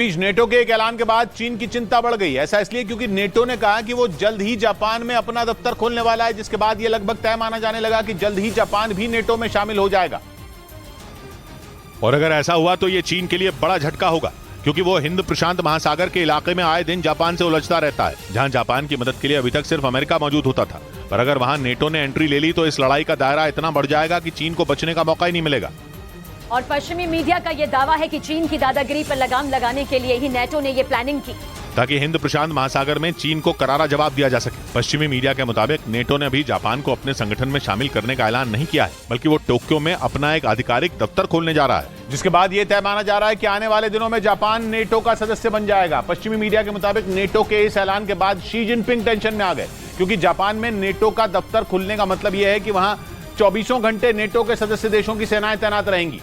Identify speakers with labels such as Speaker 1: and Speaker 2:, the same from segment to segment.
Speaker 1: बीच NATO के एक ऐलान के बाद चीन की चिंता बढ़ गई। ऐसा इसलिए क्योंकि नेटो ने कहा कि वो जल्द ही जापान में अपना दफ्तर खोलने वाला है, जिसके बाद यह लगभग तय माना जाने लगा कि जल्द ही जापान भी नेटो में शामिल हो जाएगा।
Speaker 2: और अगर ऐसा हुआ तो यह चीन के लिए बड़ा झटका होगा, क्योंकि वो हिंद प्रशांत महासागर के इलाके में आए दिन जापान से उलझता रहता है, जहां जापान की मदद के लिए अभी तक सिर्फ अमेरिका मौजूद होता था। पर अगर वहां नेटो ने एंट्री ले ली तो इस लड़ाई का दायरा इतना बढ़ जाएगा कि चीन को बचने का मौका ही नहीं मिलेगा।
Speaker 3: और पश्चिमी मीडिया का यह दावा है कि चीन की दादागिरी पर लगाम लगाने के लिए ही नेटो ने यह प्लानिंग की,
Speaker 2: ताकि हिंद प्रशांत महासागर में चीन को करारा जवाब दिया जा सके। पश्चिमी मीडिया के मुताबिक नेटो ने अभी जापान को अपने संगठन में शामिल करने का ऐलान नहीं किया है, बल्कि वो टोक्यो में अपना एक आधिकारिक दफ्तर खोलने जा रहा है,
Speaker 1: जिसके बाद यह तय माना जा रहा है कि आने वाले दिनों में जापान नेटो का सदस्य बन जाएगा। पश्चिमी मीडिया के मुताबिक नेटो के इस ऐलान के बाद शी जिनपिंग टेंशन में आ गए, क्योंकि जापान में नेटो का दफ्तर खुलने का मतलब यह है कि वहां 24 घंटे नेटो के सदस्य देशों की सेनाएं तैनात रहेंगी।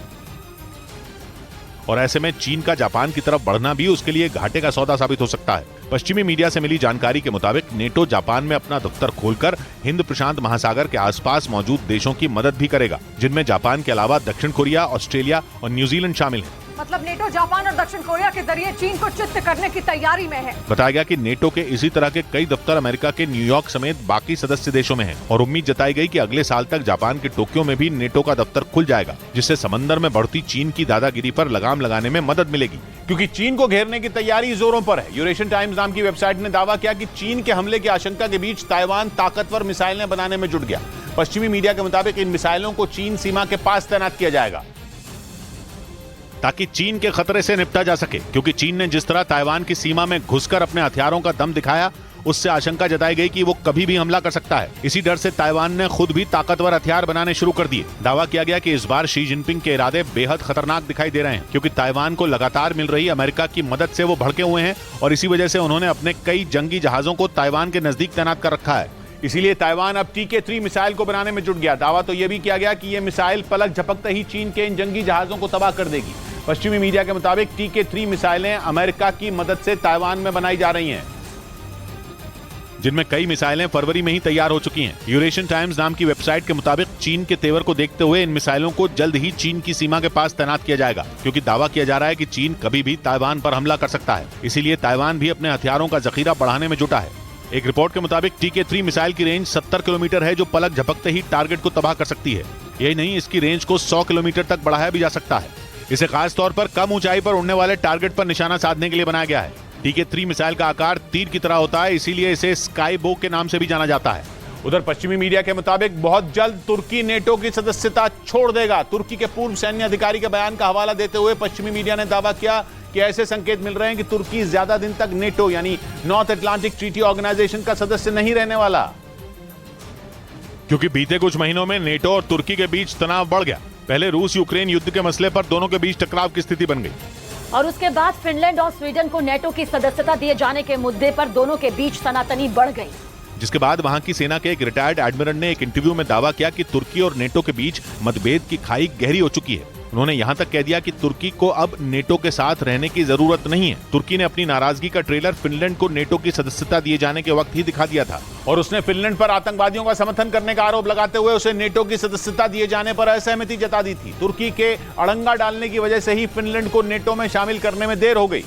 Speaker 2: और ऐसे में चीन का जापान की तरफ बढ़ना भी उसके लिए घाटे का सौदा साबित हो सकता है। पश्चिमी मीडिया से मिली जानकारी के मुताबिक नेटो जापान में अपना दफ्तर खोलकर हिंद प्रशांत महासागर के आसपास मौजूद देशों की मदद भी करेगा, जिनमें जापान के अलावा दक्षिण कोरिया, ऑस्ट्रेलिया और न्यूजीलैंड शामिल हैं।
Speaker 3: मतलब नेटो जापान और दक्षिण कोरिया के जरिए चीन को चित्त करने की तैयारी में है।
Speaker 2: बताया गया कि नेटो के इसी तरह के कई दफ्तर अमेरिका के न्यूयॉर्क समेत बाकी सदस्य देशों में हैं, और उम्मीद जताई गई कि अगले साल तक जापान के टोक्यो में भी नेटो का दफ्तर खुल जाएगा, जिससे समंदर में बढ़ती चीन की दादागिरी पर लगाम लगाने में मदद मिलेगी,
Speaker 1: क्योंकि चीन को घेरने की तैयारी जोरों पर है। यूरेशियन टाइम्स नाम की वेबसाइट ने दावा किया कि चीन के हमले की आशंका के बीच ताइवान ताकतवर मिसाइलें बनाने में जुट गया। पश्चिमी मीडिया के मुताबिक इन मिसाइलों को चीन सीमा के पास तैनात किया जाएगा,
Speaker 2: ताकि चीन के खतरे से निपटा जा सके, क्योंकि चीन ने जिस तरह ताइवान की सीमा में घुसकर अपने हथियारों का दम दिखाया, उससे आशंका जताई गई कि वो कभी भी हमला कर सकता है। इसी डर से ताइवान ने खुद भी ताकतवर हथियार बनाने शुरू कर दिए। दावा किया गया कि इस बार शी जिनपिंग के इरादे बेहद खतरनाक दिखाई दे रहे हैं, क्योंकि ताइवान को लगातार मिल रही अमेरिका की मदद से वो भड़के हुए हैं, और इसी वजह से उन्होंने अपने कई जंगी जहाजों को ताइवान के नजदीक तैनात कर रखा है।
Speaker 1: इसीलिए ताइवान अब TK-3 मिसाइल को बनाने में जुट गया। दावा तो यह भी किया गया कि यह मिसाइल पलक झपकते ही चीन के इन जंगी जहाजों को तबाह कर देगी। पश्चिमी मीडिया के मुताबिक TK-3 मिसाइलें अमेरिका की मदद से ताइवान में बनाई जा रही हैं,
Speaker 2: जिनमें कई मिसाइलें फरवरी में ही तैयार हो चुकी हैं। यूरेशियन टाइम्स नाम की वेबसाइट के मुताबिक चीन के तेवर को देखते हुए इन मिसाइलों को जल्द ही चीन की सीमा के पास तैनात किया जाएगा, क्योंकि दावा किया जा रहा है कि चीन कभी भी ताइवान पर हमला कर सकता है। इसीलिए ताइवान भी अपने हथियारों का जखीरा बढ़ाने में जुटा है। एक रिपोर्ट के मुताबिक TK-3 मिसाइल की रेंज 70 किलोमीटर है, जो पलक झपकते ही टारगेट को तबाह कर सकती है। यही नहीं, इसकी रेंज को 100 किलोमीटर तक बढ़ाया भी जा सकता है। इसे खास तौर पर कम ऊंचाई पर उड़ने वाले टारगेट पर निशाना साधने के लिए बनाया गया है। TK-3 मिसाइल का आकार तीर की तरह होता है, इसीलिए इसे स्काई बो के नाम से भी जाना जाता है।
Speaker 1: उधर पश्चिमी मीडिया के मुताबिक बहुत जल्द तुर्की नेटो की सदस्यता छोड़ देगा। तुर्की के पूर्व सैन्य अधिकारी के बयान का हवाला देते हुए पश्चिमी मीडिया ने दावा किया कि ऐसे संकेत मिल रहे हैं कि तुर्की ज्यादा दिन तक नेटो यानी नॉर्थ अटलांटिक ट्रीटी ऑर्गेनाइजेशन का सदस्य नहीं रहने वाला,
Speaker 2: क्योंकि बीते कुछ महीनों में नेटो और तुर्की के बीच तनाव बढ़ गया। पहले रूस यूक्रेन युद्ध के मसले पर दोनों के बीच टकराव की स्थिति बन गई,
Speaker 3: और उसके बाद फिनलैंड और स्वीडन को नेटो की सदस्यता दिए जाने के मुद्दे पर दोनों के बीच तनातनी बढ़ गई,
Speaker 2: जिसके बाद वहां की सेना के एक रिटायर्ड एडमिरल ने एक इंटरव्यू में दावा किया कि तुर्की और नेटो के बीच मतभेद की खाई गहरी हो चुकी है। उन्होंने यहां तक कह दिया कि तुर्की को अब नेटो के साथ रहने की जरूरत नहीं है। तुर्की ने अपनी नाराजगी का ट्रेलर फिनलैंड को नेटो की सदस्यता दिए जाने के वक्त ही दिखा दिया था,
Speaker 1: और उसने फिनलैंड पर आतंकवादियों का समर्थन करने का आरोप लगाते हुए उसे नेटो की सदस्यता दिए जाने पर असहमति जता दी थी। तुर्की के अड़ंगा डालने की वजह से ही फिनलैंड को नेटो में शामिल करने में देर हो गई,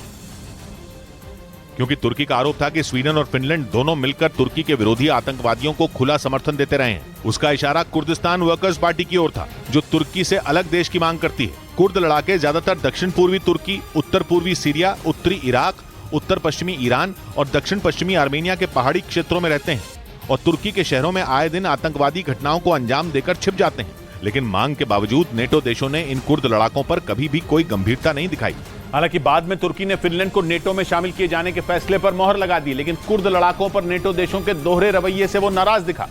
Speaker 2: क्योंकि तुर्की का आरोप था कि स्वीडन और फिनलैंड दोनों मिलकर तुर्की के विरोधी आतंकवादियों को खुला समर्थन देते रहे हैं। उसका इशारा कुर्दिस्तान वर्कर्स पार्टी की ओर था, जो तुर्की से अलग देश की मांग करती है। कुर्द लड़ाके ज्यादातर दक्षिण पूर्वी तुर्की, उत्तर पूर्वी सीरिया, उत्तरी इराक, उत्तर पश्चिमी ईरान और दक्षिण पश्चिमी आर्मेनिया के पहाड़ी क्षेत्रों में रहते हैं, और तुर्की के शहरों में आए दिन आतंकवादी घटनाओं को अंजाम देकर छिप जाते हैं। लेकिन मांग के बावजूद नेटो देशों ने इन कुर्द लड़ाकों पर कभी भी कोई गंभीरता नहीं दिखाई।
Speaker 1: हालांकि बाद में तुर्की ने फिनलैंड को नेटो में शामिल किए जाने के फैसले पर मोहर लगा दी, लेकिन कुर्द लड़ाकों पर नेटो देशों के दोहरे रवैये से वो नाराज दिखा,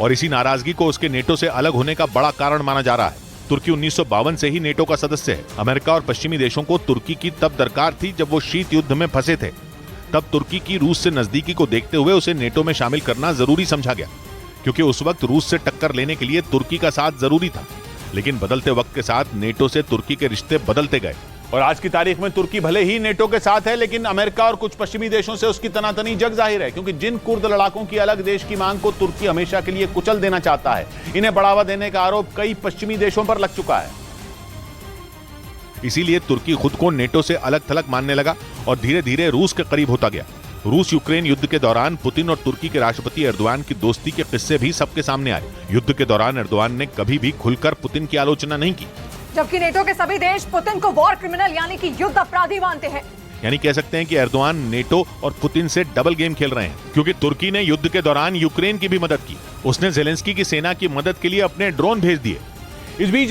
Speaker 2: और इसी नाराजगी को उसके नेटो से अलग होने का बड़ा कारण माना जा रहा है। तुर्की 1952 से ही नेटो का सदस्य है। अमेरिका और पश्चिमी देशों को तुर्की की तब दरकार थी जब वो शीत युद्ध में फंसे थे। तब तुर्की की रूस से नजदीकी को देखते हुए उसे नेटो में शामिल करना जरूरी समझा गया, क्योंकि उस वक्त रूस से टक्कर लेने के लिए तुर्की का साथ जरूरी था। लेकिन बदलते वक्त के साथ नेटो से तुर्की के रिश्ते बदलते गए,
Speaker 1: और आज की तारीख में तुर्की भले ही नेटो के साथ है, लेकिन अमेरिका और कुछ पश्चिमी देशों से उसकी तनातनी जग जाहिर है, क्योंकि जिन कुर्द लड़ाकों की अलग देश की मांग को तुर्की हमेशा के लिए कुचल देना चाहता है, इन्हें बढ़ावा देने का आरोप कई पश्चिमी देशों पर लग चुका है।
Speaker 2: इसीलिए तुर्की खुद को नेटो से अलग थलग मानने लगा और धीरे धीरे रूस के करीब होता गया। रूस यूक्रेन युद्ध के दौरान पुतिन और तुर्की के राष्ट्रपति एर्दोआन की दोस्ती के किस्से भी सबके सामने आए। युद्ध के दौरान एर्दोआन ने कभी भी खुलकर पुतिन की आलोचना नहीं की,
Speaker 4: जबकि नेटो के सभी देश पुतिन को वॉर क्रिमिनल यानी कि युद्ध अपराधी मानते हैं।
Speaker 2: यानी कह सकते हैं कि एर्दोआन नेटो और पुतिन से डबल गेम खेल रहे हैं, क्योंकि तुर्की ने युद्ध के दौरान यूक्रेन की भी मदद की। उसने जेलेंस्की की सेना की मदद के लिए अपने ड्रोन भेज दिए।
Speaker 1: इस बीच